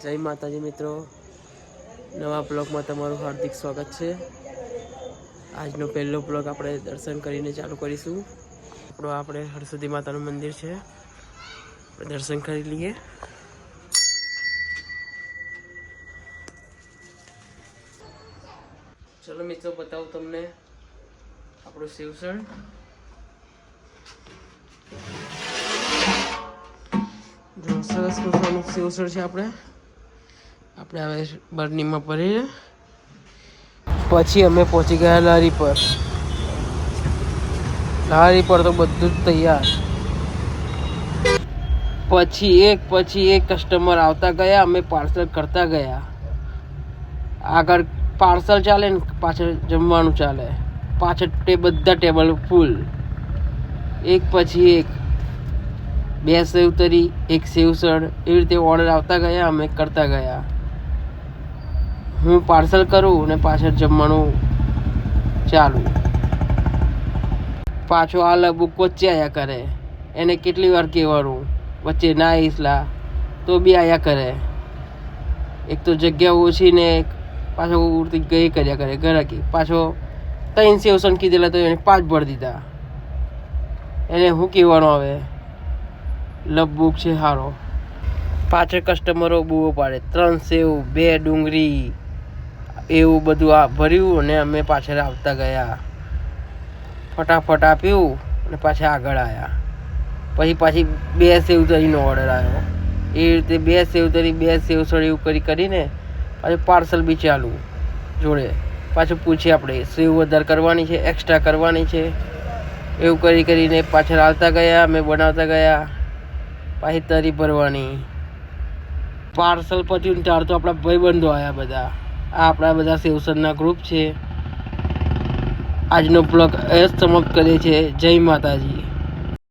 જય માતાજી મિત્રો, નવા બ્લોગમાં તમારું હાર્દિક સ્વાગત છે। આજનો પહેલો બ્લોગ આપણે દર્શન કરીને ચાલુ કરીશું। આપણે હરસુદી માતાનું મંદિર છે, દર્શન કરી લઈએ। ચલો મિત્રો, બતાવું તમને આપણું શિવસણ। જો સરસ મજાનું શિવસણ છે। આપણે હવે બરણીમાં ભરીએ, પછી અમે પહોંચી ગયા લારી પર। લારી પર તો બધું જ તૈયાર। પછી એક કસ્ટમર આવતા ગયા, અમે પાર્સલ કરતા ગયા। આગળ પાર્સલ ચાલે ને પાછળ જમવાનું ચાલે, પાછળ બધા ટેબલ ફૂલ, એક પછી એક, 2 સેવ તરી, 1 સેવસણ, એવી રીતે ઓર્ડર આવતા ગયા, અમે કરતા ગયા। હું પાર્સલ કરું ને પાછળ જમવાનું ચાલુ। પાછો આ લબુક વચ્ચે આયા કરે, એને કેટલી વાર કહેવાનું વચ્ચે ના આવીશલા તો બી આયા કરે। એક તો જગ્યા ઓછી ને પાછો ઉડતી ગઈ કર્યા કરે ઘરાકી। પાછો 3 સેવસણ કીધેલા તો એને 5 ભરી દીધા। એને શું કહેવાનું આવે, લબુક છે સારો। પાછળ કસ્ટમરો બૂવો પાડે, 3 સેવ, 2 ડુંગળી, એવું બધું આ ભર્યું અને અમે પાછળ આવતા ગયા। ફટાફટ આપ્યું અને પાછા આગળ આવ્યા। પાછી 2 સેવ તરીનો ઓર્ડર આવ્યો। એ રીતે 2 સેવ તરી, 2 સેવસણ એવું કરીને પાછું પાર્સલ બી ચાલુ જોડે। પાછું પૂછીએ આપણે સેવ વધારે કરવાની છે, એક્સ્ટ્રા કરવાની છે, એવું કરીને પાછળ આવતા ગયા, અમે બનાવતા ગયા। પાછી તરી ભરવાની। પાર્સલ પત્યું ત્યાર તો આપણા ભાઈબંધો આવ્યા બધા। આ આપણા બધા શિવસરના ગ્રુપ છે। આજનો બ્લોગ એ જ સમાપ્ત કરીએ છીએ। જય માતાજી।